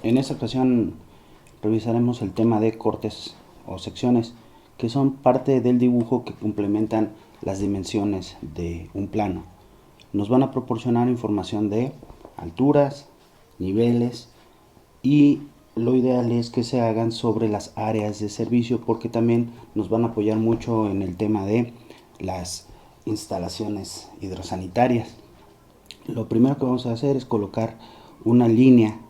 En esta ocasión revisaremos el tema de cortes o secciones, que son parte del dibujo que complementan las dimensiones de un plano. Nos van a proporcionar información de alturas, niveles, y lo ideal es que se hagan sobre las áreas de servicio, porque también nos van a apoyar mucho en el tema de las instalaciones hidrosanitarias. Lo primero que vamos a hacer es colocar una línea,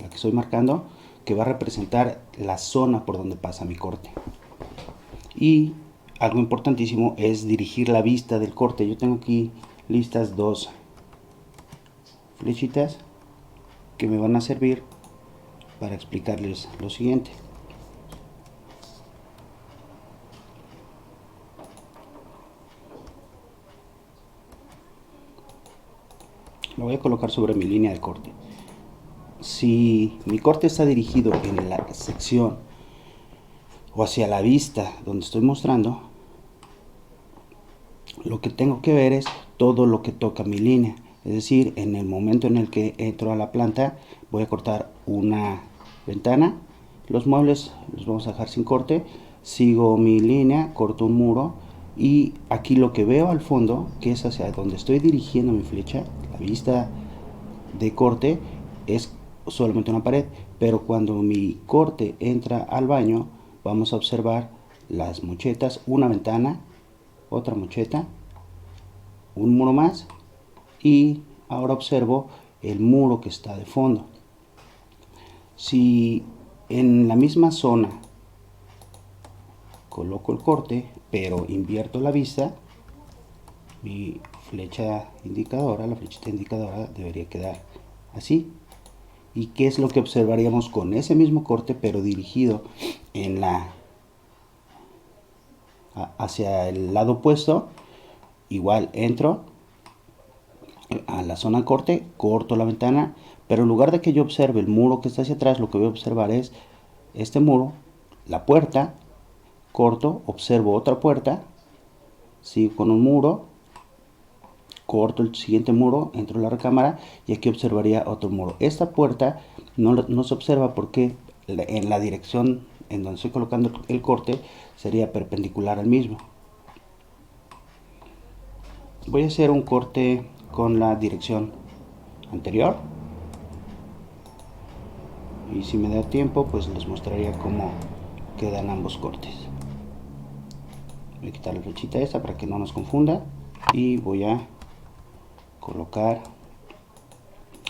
la que estoy marcando, que va a representar la zona por donde pasa mi corte. Y algo importantísimo es dirigir la vista del corte. Yo tengo aquí listas dos flechitas que me van a servir para explicarles lo siguiente. Lo voy a colocar sobre mi línea de corte. Si mi corte está dirigido en la sección o hacia la vista donde estoy mostrando, lo que tengo que ver es todo lo que toca mi línea. Es decir, en el momento en el que entro a la planta, voy a cortar una ventana. Los muebles los vamos a dejar sin corte. Sigo mi línea, corto un muro. Y aquí lo que veo al fondo, que es hacia donde estoy dirigiendo mi flecha, la vista de corte, es solamente una pared. Pero cuando mi corte entra al baño, vamos a observar las mochetas, una ventana, otra mocheta, un muro más, y ahora observo el muro que está de fondo. Si en la misma zona coloco el corte, pero invierto la vista, mi flecha indicadora, la flechita indicadora debería quedar así. ¿Y qué es lo que observaríamos con ese mismo corte, pero dirigido en hacia el lado opuesto? Igual entro a la zona corte, corto la ventana, pero en lugar de que yo observe el muro que está hacia atrás, lo que voy a observar es este muro, la puerta, corto, observo otra puerta, sigo con un muro, corto el siguiente muro, entro a la recámara y aquí observaría otro muro. Esta puerta no se observa porque en la dirección en donde estoy colocando el corte sería perpendicular al mismo. Voy a hacer un corte con la dirección anterior, y si me da tiempo pues les mostraría cómo quedan ambos cortes. Voy a quitar la flechita esta para que no nos confunda y voy a colocar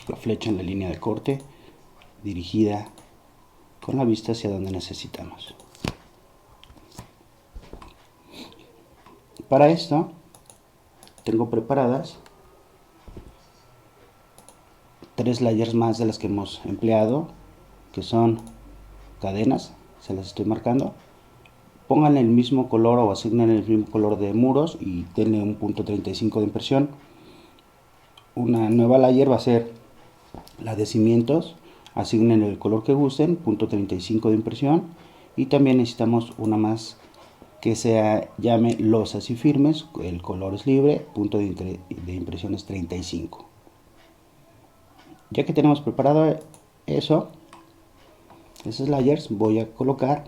la flecha en la línea de corte dirigida con la vista hacia donde necesitamos. Para esto tengo preparadas 3 layers más de las que hemos empleado, que son cadenas, se las estoy marcando. Pongan el mismo color o asignen el mismo color de muros y denle un punto 35 de impresión. Una nueva layer va a ser la de cimientos, asignen el color que gusten, punto 35 de impresión. Y también necesitamos una más que se llame losas y firmes, el color es libre, punto de impresión es 35. Ya que tenemos preparado eso, esos layers, voy a colocar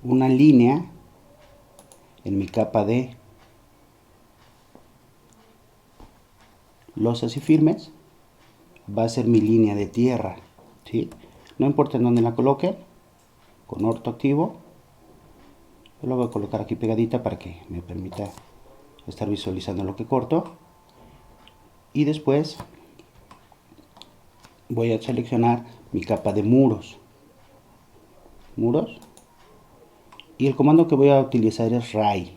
una línea en mi capa de losas y firmes. Va a ser mi línea de tierra, ¿sí? No importa en dónde la coloque, con orto activo. Yo lo voy a colocar aquí pegadita para que me permita estar visualizando lo que corto. Y después voy a seleccionar mi capa de muros. Y el comando que voy a utilizar es RAY.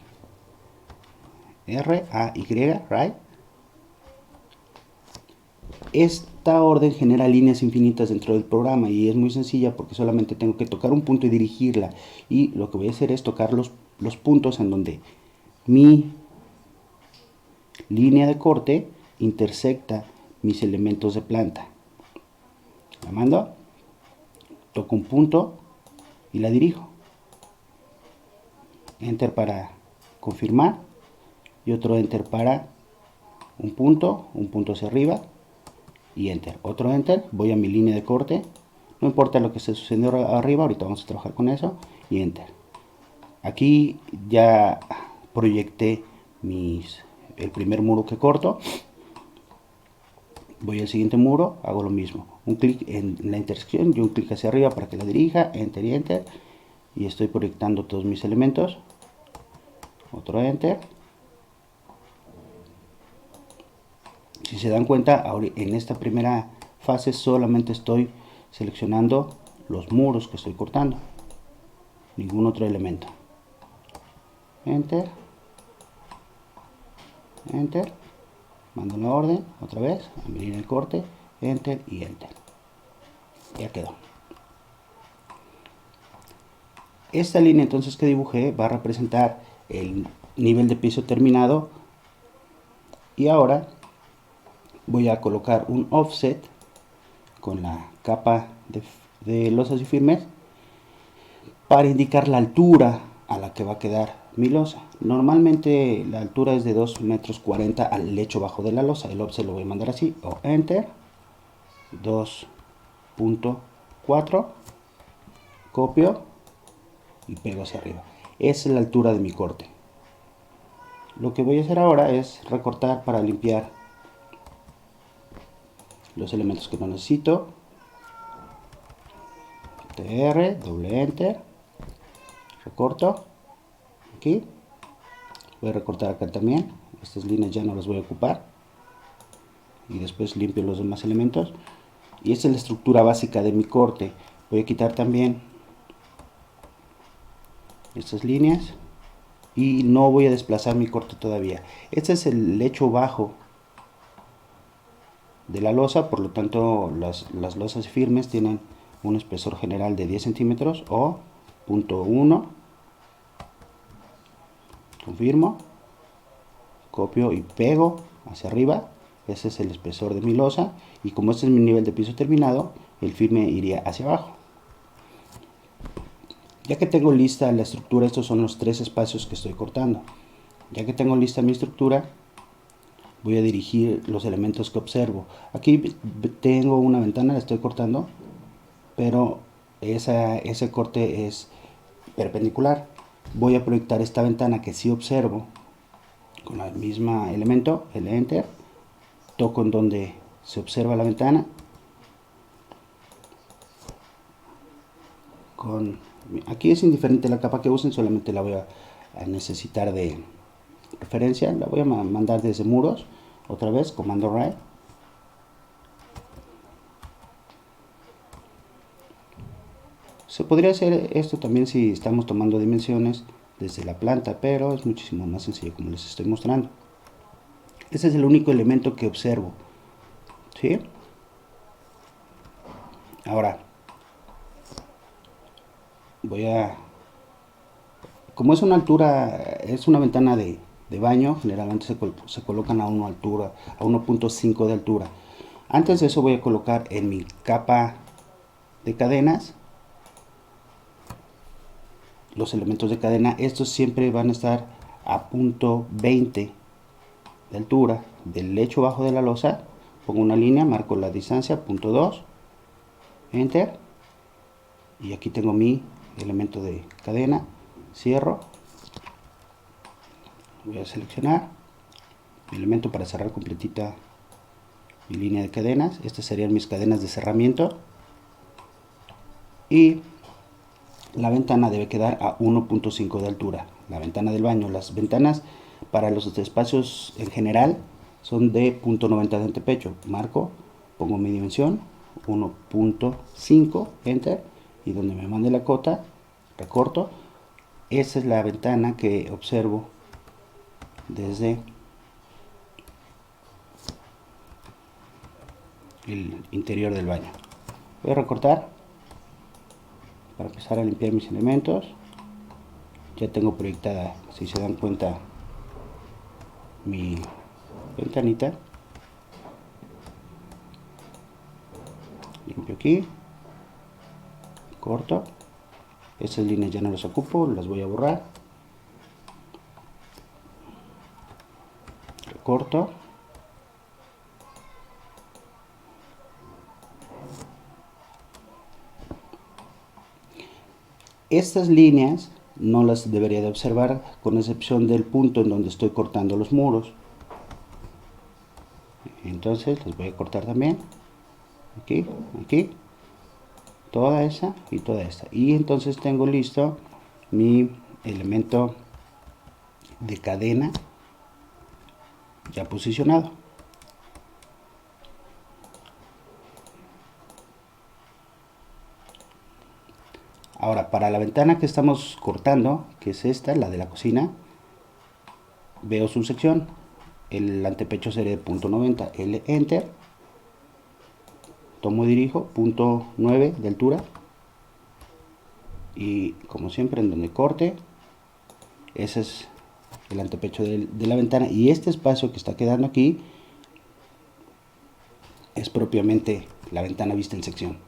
R-A-Y, RAY. Esta orden genera líneas infinitas dentro del programa y es muy sencilla porque solamente tengo que tocar un punto y dirigirla. Y lo que voy a hacer es tocar los puntos en donde mi línea de corte intersecta mis elementos de planta. La mando, toco un punto y la dirijo. Enter para confirmar y otro enter para un punto hacia arriba y enter, otro enter, voy a mi línea de corte, no importa lo que esté sucediendo arriba, ahorita vamos a trabajar con eso, y enter. Aquí ya proyecté el primer muro que corto. Voy al siguiente muro, hago lo mismo, un clic en la intersección y un clic hacia arriba para que la dirija, enter y enter, y estoy proyectando todos mis elementos, otro enter. Si se dan cuenta, ahora en esta primera fase solamente estoy seleccionando los muros que estoy cortando, ningún otro elemento. Enter, enter, mando la orden otra vez, a mi línea de corte, enter y enter. Ya quedó. Esta línea entonces que dibujé va a representar el nivel de piso terminado, y ahora voy a colocar un offset con la capa de losas y firmes para indicar la altura a la que va a quedar mi losa. Normalmente la altura es de 2,40 metros al lecho bajo de la losa. El offset lo voy a mandar así, o enter, 2,4, copio y pego hacia arriba. Esa es la altura de mi corte. Lo que voy a hacer ahora es recortar para limpiar los elementos que no necesito. TR, doble enter, recorto aquí, voy a recortar acá también, estas líneas ya no las voy a ocupar, y después limpio los demás elementos. Y esta es la estructura básica de mi corte. Voy a quitar también estas líneas y no voy a desplazar mi corte todavía. Este es el lecho bajo de la losa, por lo tanto las losas firmes tienen un espesor general de 10 centímetros o 0,1. Confirmo, copio y pego hacia arriba. Ese es el espesor de mi losa, y como este es mi nivel de piso terminado, el firme iría hacia abajo. Ya que tengo lista la estructura, estos son los 3 espacios que estoy cortando. Ya que tengo lista mi estructura, voy a dirigir los elementos que observo. Aquí tengo una ventana, la estoy cortando, pero ese corte es perpendicular. Voy a proyectar esta ventana que sí observo con el mismo elemento, el enter, toco en donde se observa la ventana, aquí es indiferente la capa que usen, solamente la voy a necesitar de referencia. La voy a mandar desde muros, otra vez, comando right. Se podría hacer esto también si estamos tomando dimensiones desde la planta, pero es muchísimo más sencillo como les estoy mostrando. Este es el único elemento que observo, ¿sí? Ahora como es una altura, es una ventana de baño, generalmente se colocan a 1.5 de altura. Antes de eso voy a colocar en mi capa de cadenas los elementos de cadena. Estos siempre van a estar a 0,20 de altura del lecho bajo de la losa. Pongo una línea, marco la distancia, 0,2, enter, y aquí tengo mi elemento de cadena. Cierro, voy a seleccionar mi elemento para cerrar completita mi línea de cadenas. Estas serían mis cadenas de cerramiento, y la ventana debe quedar a 1.5 de altura, la ventana del baño. Las ventanas para los espacios en general son de 0.90 de antepecho. Marco, pongo mi dimensión, 1.5, enter, y donde me mande la cota, recorto. Esa es la ventana que observo desde el interior del baño. Voy a recortar para empezar a limpiar mis elementos. Ya tengo proyectada, si se dan cuenta, mi ventanita. Limpio aquí, corto. Estas líneas ya no las ocupo, las voy a borrar. Recorto. Estas líneas no las debería de observar, con excepción del punto en donde estoy cortando los muros. Entonces les voy a cortar también aquí, aquí, toda esa y toda esta, y entonces tengo listo mi elemento de cadena ya posicionado. Ahora, para la ventana que estamos cortando, que es esta, la de la cocina, veo su sección. El antepecho sería de punto 90, L enter, tomo y dirijo, punto 9 de altura, y como siempre en donde corte, ese es el antepecho de la ventana, y este espacio que está quedando aquí es propiamente la ventana vista en sección.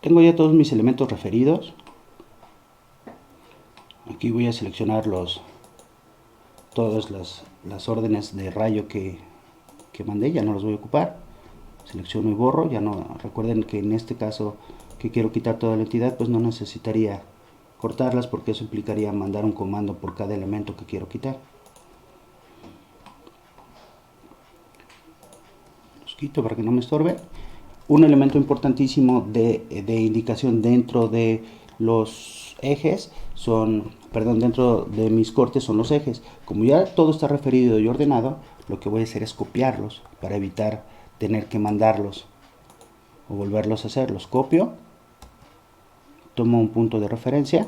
Tengo ya todos mis elementos referidos. Aquí voy a seleccionar todas las órdenes de rayo que mandé, ya no los voy a ocupar. Selecciono y borro. Ya no, recuerden que en este caso que quiero quitar toda la entidad, pues no necesitaría cortarlas, porque eso implicaría mandar un comando por cada elemento que quiero quitar. Los quito para que no me estorbe. Un elemento importantísimo de indicación dentro de los ejes dentro de mis cortes son los ejes. Como ya todo está referido y ordenado, lo que voy a hacer es copiarlos para evitar tener que mandarlos o volverlos a hacer. Los copio, tomo un punto de referencia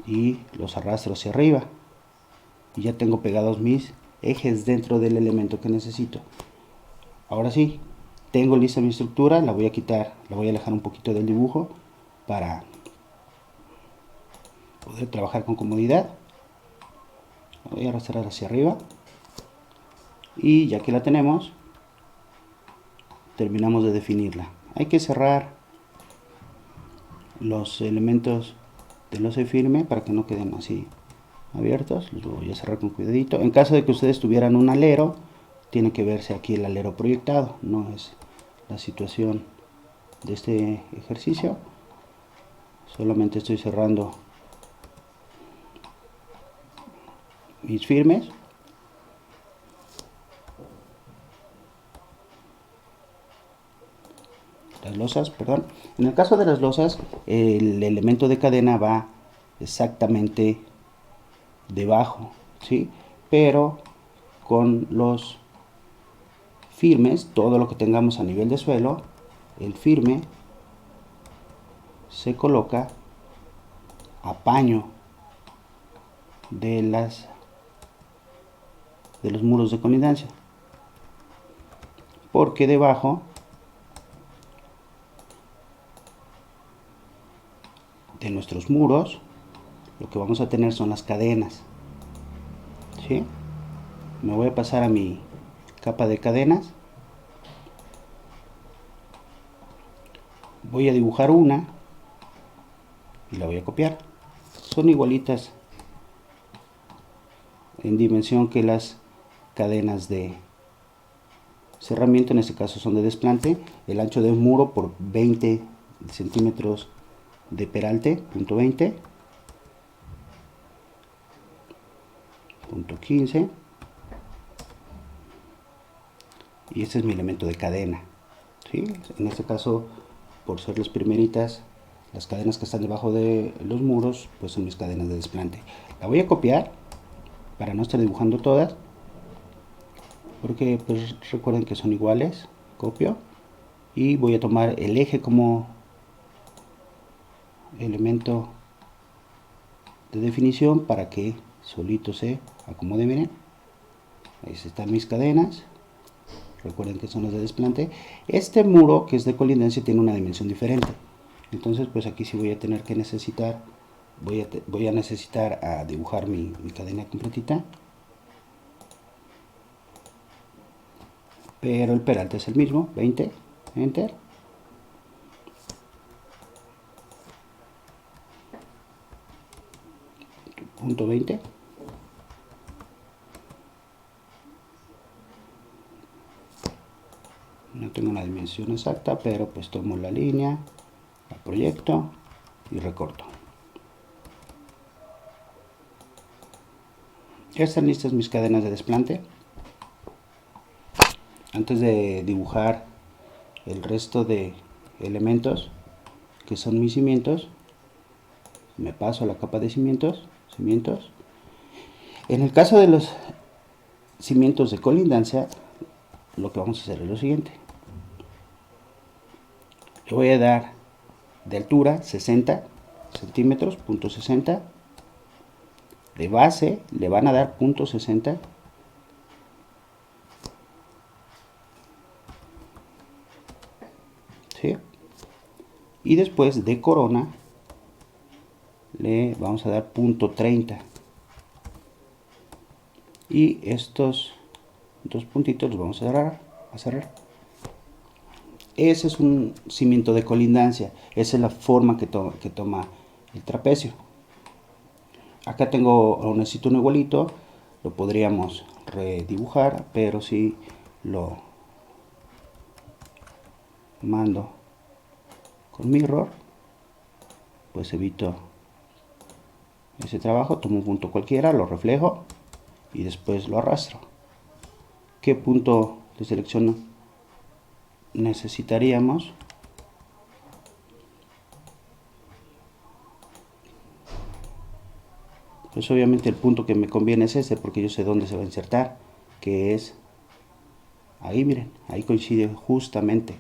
y los arrastro hacia arriba, y ya tengo pegados mis ejes dentro del elemento que necesito. Ahora sí, tengo lista mi estructura, la voy a quitar, la voy a alejar un poquito del dibujo para poder trabajar con comodidad. La voy a arrastrar hacia arriba, y ya que la tenemos, terminamos de definirla. Hay que cerrar los elementos de losa y firme para que no queden así abiertos. Los voy a cerrar con cuidadito. En caso de que ustedes tuvieran un alero, tiene que verse aquí el alero proyectado, no es la situación de este ejercicio. Solamente estoy cerrando mis firmes. Las losas, perdón. En el caso de las losas, el elemento de cadena va exactamente debajo, ¿sí? Pero con los firmes, todo lo que tengamos a nivel de suelo, el firme se coloca a paño de los muros de colindancia, porque debajo de nuestros muros lo que vamos a tener son las cadenas, ¿sí? Me voy a pasar a mi capa de cadenas, voy a dibujar una y la voy a copiar. Son igualitas en dimensión que las cadenas de cerramiento, en este caso son de desplante. El ancho de un muro por 20 centímetros de peralte, punto 20, punto 15, y este es mi elemento de cadena, ¿sí? En este caso, por ser las primeritas, las cadenas que están debajo de los muros, pues son mis cadenas de desplante. La voy a copiar para no estar dibujando todas, porque pues recuerden que son iguales. Copio y voy a tomar el eje como elemento de definición para que solito se acomode. Miren, ahí están mis cadenas. Recuerden que son las de desplante. Este muro que es de colindancia tiene una dimensión diferente, entonces pues aquí sí voy a tener que necesitar voy a necesitar a dibujar mi cadena completita, pero el peralte es el mismo. 20, enter, punto 20, no tengo una dimensión exacta, pero pues tomo la línea La proyecto y recorto. Ya están listas mis cadenas de desplante. Antes de dibujar el resto de elementos que son mis cimientos, me paso a la capa de cimientos. En el caso de los cimientos de colindancia, lo que vamos a hacer es lo siguiente. Le voy a dar de altura 60 centímetros, punto 60. De base le van a dar punto 60. ¿Sí? Y después de corona le vamos a dar punto 30. Y estos dos puntitos los vamos a cerrar. Ese es un cimiento de colindancia. Esa es la forma que toma el trapecio. Acá necesito un igualito. Lo podríamos redibujar, pero si lo mando con mirror, pues evito ese trabajo. Tomo un punto cualquiera, lo reflejo y después lo arrastro. ¿Qué punto de selección necesitaríamos? Pues obviamente el punto que me conviene es este, porque yo sé dónde se va a insertar, que es ahí, miren, ahí coincide justamente.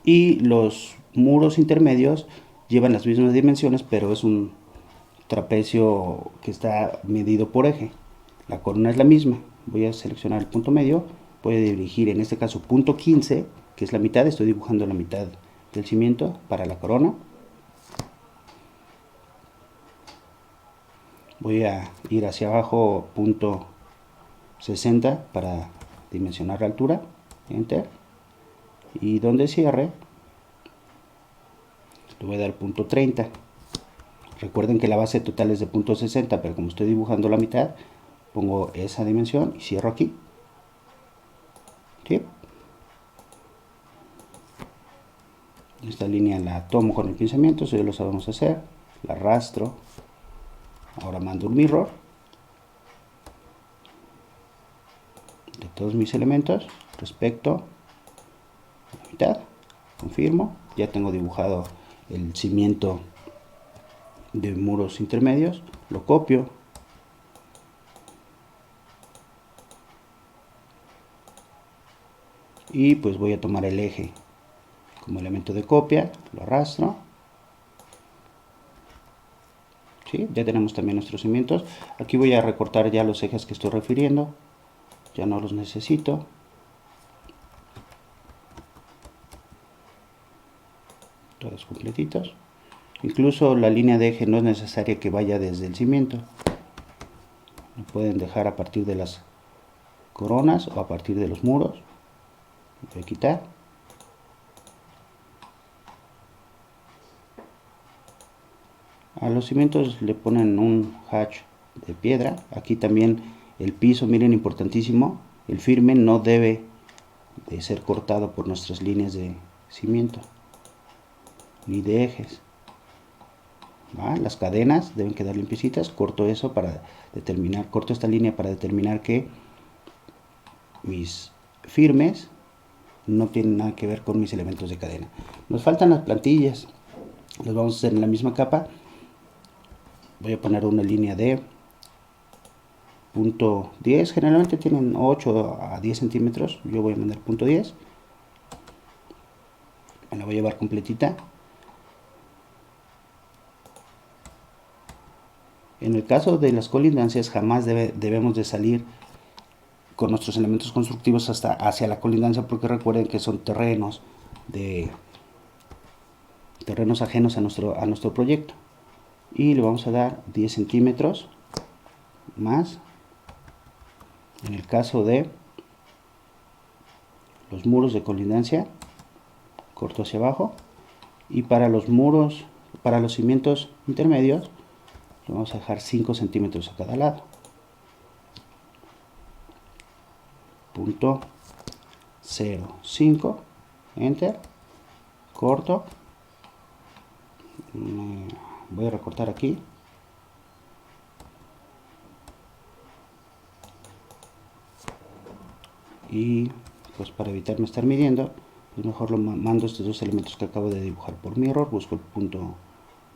Y los muros intermedios llevan las mismas dimensiones, pero es un trapecio que está medido por eje. La corona es la misma. Voy a seleccionar el punto medio, voy a dirigir en este caso punto 15, que es la mitad. Estoy dibujando la mitad del cimiento para la corona. Voy a ir hacia abajo punto 60 para dimensionar la altura. Enter. Y donde cierre le voy a dar punto 30. Recuerden que la base total es de punto 60, pero como estoy dibujando la mitad, pongo esa dimensión y cierro aquí. ¿Sí? Esta línea la tomo con el pinzamiento, eso ya lo sabemos hacer. La arrastro. Ahora mando un mirror de todos mis elementos respecto a la mitad. Confirmo. Ya tengo dibujado el cimiento de muros intermedios. Lo copio. Y pues voy a tomar el eje como elemento de copia. Lo arrastro. ¿Sí? Ya tenemos también nuestros cimientos. Aquí voy a recortar ya los ejes que estoy refiriendo. Ya no los necesito. Todos completitos. Incluso la línea de eje no es necesaria que vaya desde el cimiento. Lo pueden dejar a partir de las coronas o a partir de los muros. Voy a quitar. A los cimientos le ponen un hatch de piedra. Aquí también el piso, miren, importantísimo. El firme no debe de ser cortado por nuestras líneas de cimiento ni de ejes. Las cadenas deben quedar limpiecitas. Corto eso para determinar, corto esta línea para determinar que mis firmes no tienen nada que ver con mis elementos de cadena. Nos faltan las plantillas. Las vamos a hacer en la misma capa. Voy a poner una línea de punto 10. Generalmente tienen 8 a 10 centímetros. Yo voy a mandar punto 10. Me la voy a llevar completita. En el caso de las colindancias jamás debemos de salir con nuestros elementos constructivos hacia la colindancia, porque recuerden que son terrenos ajenos a nuestro proyecto. Y le vamos a dar 10 centímetros más. En el caso de los muros de colindancia, corto hacia abajo. Y para los muros, para los cimientos intermedios, le vamos a dejar 5 centímetros a cada lado. Punto 0,5. Enter. corto, voy a recortar aquí, y pues para evitarme estar midiendo, pues mejor lo mando estos dos elementos que acabo de dibujar por mirror, busco el punto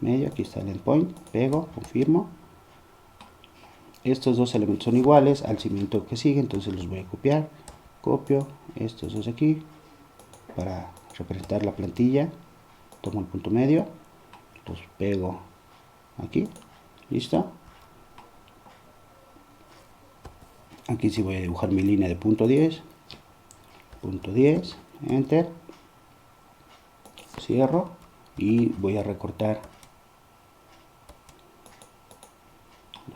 medio, aquí está el endpoint, pego, confirmo. Estos dos elementos son iguales al cimiento que sigue, entonces los voy a copiar, copio estos dos aquí para representar la plantilla, tomo el punto medio, los pego aquí, listo. Aquí sí voy a dibujar mi línea de punto 10, enter, cierro y voy a recortar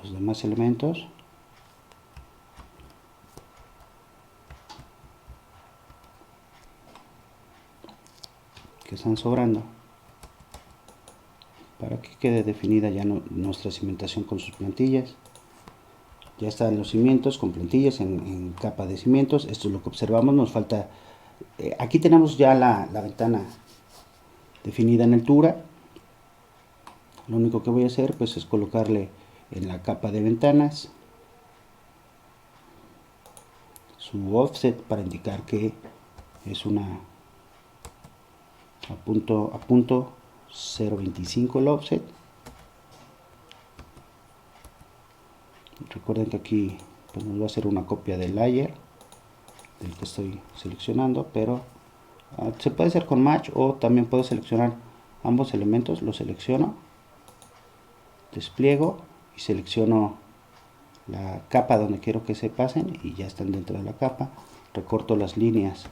los demás elementos. Que están sobrando para que quede definida ya nuestra cimentación con sus plantillas. Ya están los cimientos con plantillas en capa de cimientos. Esto es lo que observamos. Nos falta aquí tenemos ya la ventana definida en altura. Lo único que voy a hacer pues es colocarle en la capa de ventanas su offset para indicar que es una a punto 0.25 el offset. Recuerden que aquí pues nos va a hacer una copia del layer del que estoy seleccionando, pero se puede hacer con match o también puedo seleccionar ambos elementos. Los selecciono, despliego y selecciono la capa donde quiero que se pasen y ya están dentro de la capa. Recorto las líneas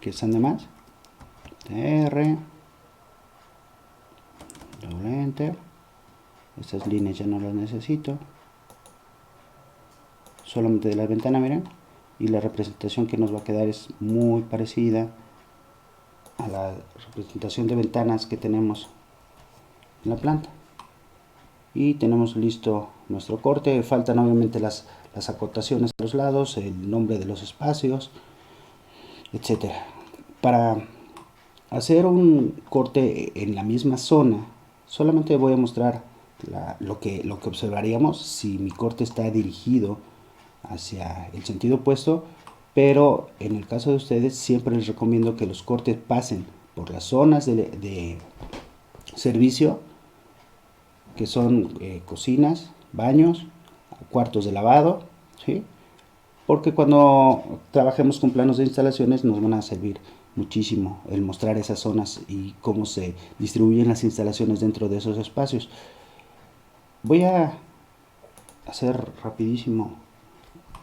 que están de más, TR, doble enter. Estas líneas ya no las necesito, solamente de la ventana, miren, y la representación que nos va a quedar es muy parecida a la representación de ventanas que tenemos en la planta. Y tenemos listo nuestro corte. Faltan obviamente las acotaciones a los lados, el nombre de los espacios, etcétera. Para hacer un corte en la misma zona, solamente voy a mostrar lo que observaríamos si mi corte está dirigido hacia el sentido opuesto, pero en el caso de ustedes siempre les recomiendo que los cortes pasen por las zonas de servicio, que son cocinas, baños, cuartos de lavado, ¿sí? Porque cuando trabajemos con planos de instalaciones nos van a servir muchísimo el mostrar esas zonas y cómo se distribuyen las instalaciones dentro de esos espacios. Voy a hacer rapidísimo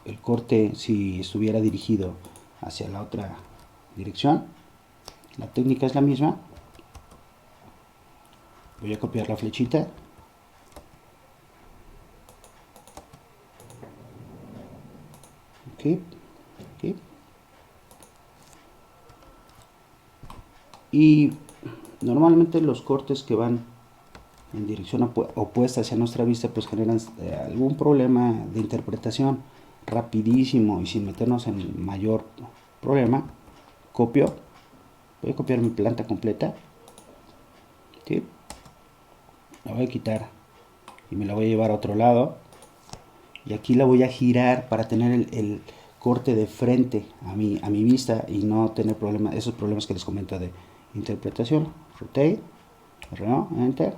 el corte si estuviera dirigido hacia la otra dirección. La técnica es la misma. Voy a copiar la flechita. Aquí. Y normalmente los cortes que van en dirección opuesta hacia nuestra vista pues generan algún problema de interpretación. Rapidísimo y sin meternos en mayor problema, copio, voy a copiar mi planta completa, ¿sí? La voy a quitar y me la voy a llevar a otro lado y aquí la voy a girar para tener el corte de frente a mi vista y no tener esos problemas que les comento de interpretación. Rotate, enter,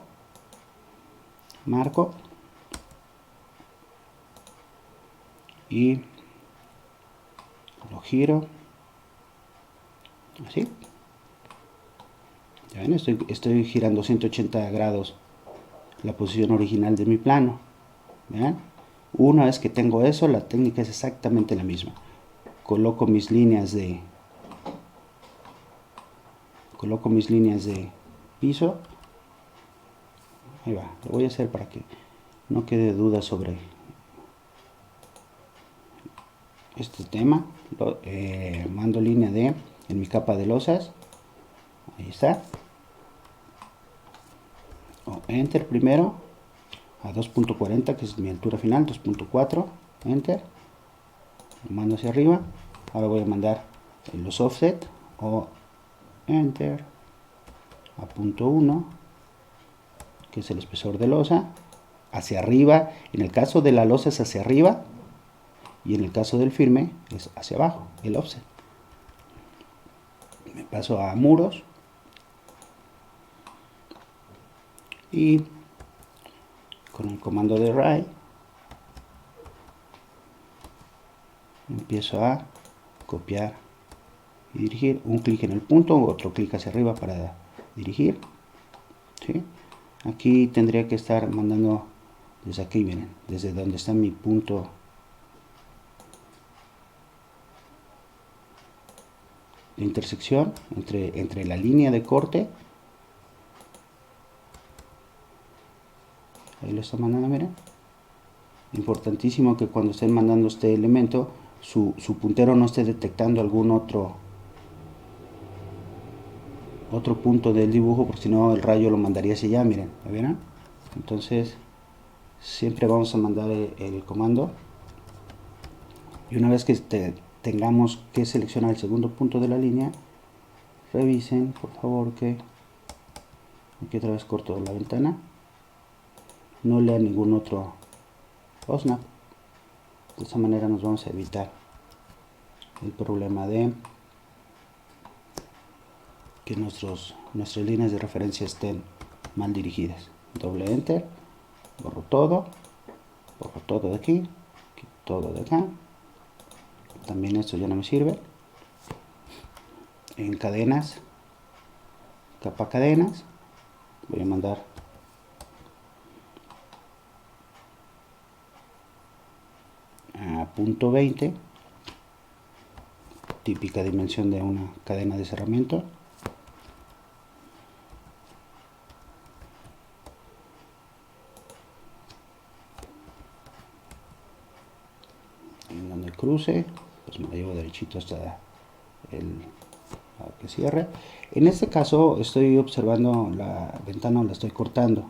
marco y lo giro así. ¿Ya ven? Estoy girando 180 grados la posición original de mi plano. ¿Vean? Una vez que tengo eso, la técnica es exactamente la misma. Coloco mis líneas de piso. Ahí va, lo voy a hacer para que no quede duda sobre este tema. Mando línea en mi capa de losas. Ahí está. Enter primero a 2.40, que es mi altura final, 2.4, enter, lo mando hacia arriba. Ahora voy a mandar los offset o enter a punto 1, que es el espesor de losa, hacia arriba. En el caso de la losa es hacia arriba y en el caso del firme es hacia abajo, el offset. Me paso a muros y con el comando de write empiezo a copiar y dirigir. Un clic en el punto, otro clic hacia arriba para dirigir. ¿Sí? Aquí tendría que estar mandando desde aquí, miren, desde donde está mi punto de intersección entre la línea de corte. Ahí lo está mandando, miren. Importantísimo que cuando estén mandando este elemento, su puntero no esté detectando algún otro punto del dibujo, porque si no el rayo lo mandaría hacia allá, miren, ¿lo vieron? Entonces siempre vamos a mandar el comando, y una vez que tengamos que seleccionar el segundo punto de la línea, revisen por favor que aquí otra vez corto la ventana, no lea ningún otro OSNAP. De esta manera nos vamos a evitar el problema de que nuestras líneas de referencia estén mal dirigidas. Doble enter, borro todo de aquí, todo de acá. También esto ya no me sirve. En cadenas, capa cadenas, voy a mandar a punto 20, típica dimensión de una cadena de cerramiento. En donde cruce, pues me la llevo derechito hasta que cierre. En este caso estoy observando la ventana, la estoy cortando.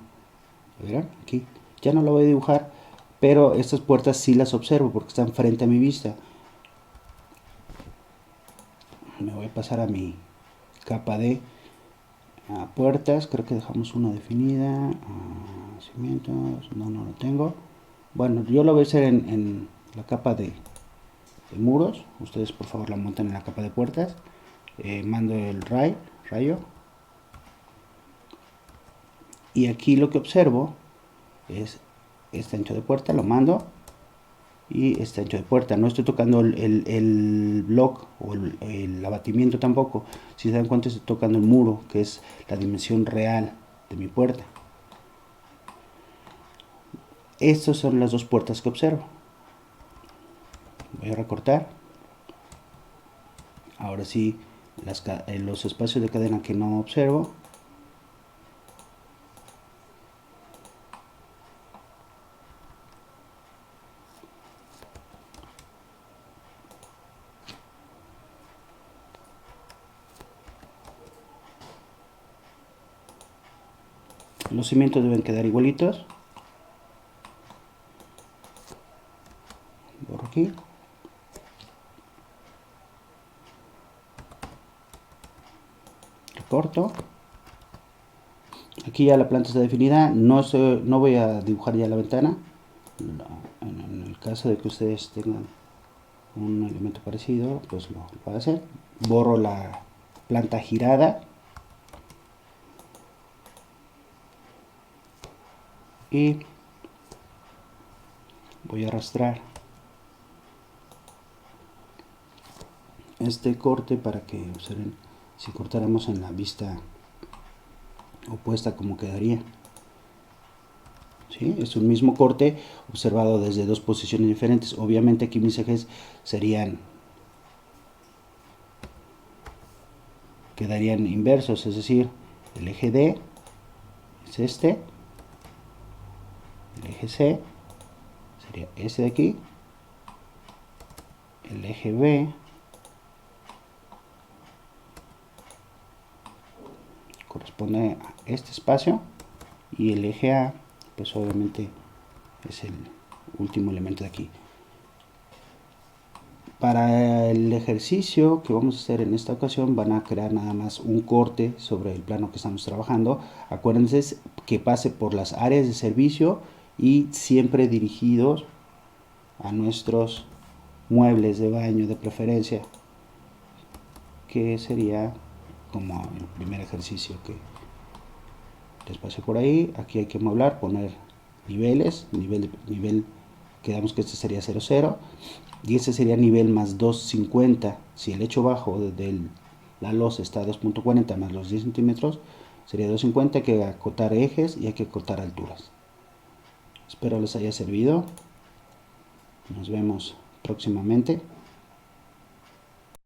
¿Verán? Aquí ya no la voy a dibujar, pero estas puertas sí las observo porque están frente a mi vista. Me voy a pasar a mi capa de puertas. Creo que dejamos una definida. Cimientos, no lo tengo. Bueno, yo lo voy a hacer en la capa de muros. Ustedes por favor la montan en la capa de puertas. Mando el rayo, y aquí lo que observo es este ancho de puerta, lo mando, y este ancho de puerta. No estoy tocando el block o el abatimiento tampoco. Si se dan cuenta, estoy tocando el muro, que es la dimensión real de mi puerta. Estas son las dos puertas que observo. Voy a recortar. Ahora sí, los espacios de cadena que no observo, los cimientos deben quedar igualitos. Borro aquí. Recorto. Aquí ya la planta está definida. No voy a dibujar ya la ventana. En el caso de que ustedes tengan un elemento parecido, pues lo voy a hacer. Borro la planta girada. Y voy a arrastrar este corte para que observen si cortáramos en la vista opuesta como quedaría. ¿Sí? Es un mismo corte observado desde dos posiciones diferentes. Obviamente aquí mis ejes quedarían inversos, es decir, el eje D es este, el eje C sería ese de aquí, el eje B corresponde a este espacio, y el eje A pues obviamente es el último elemento de aquí. Para el ejercicio que vamos a hacer en esta ocasión van a crear nada más un corte sobre el plano que estamos trabajando. Acuérdense que pase por las áreas de servicio y siempre dirigidos a nuestros muebles de baño de preferencia, que sería como el primer ejercicio que les pasé por ahí. Aquí hay que mueblar, poner niveles, nivel, quedamos que este sería 0,0 y este sería nivel más 250. Si el hecho bajo de la losa está a 2.40 más los 10 centímetros, sería 250. Hay que acotar ejes y hay que acotar alturas. Espero les haya servido. Nos vemos próximamente.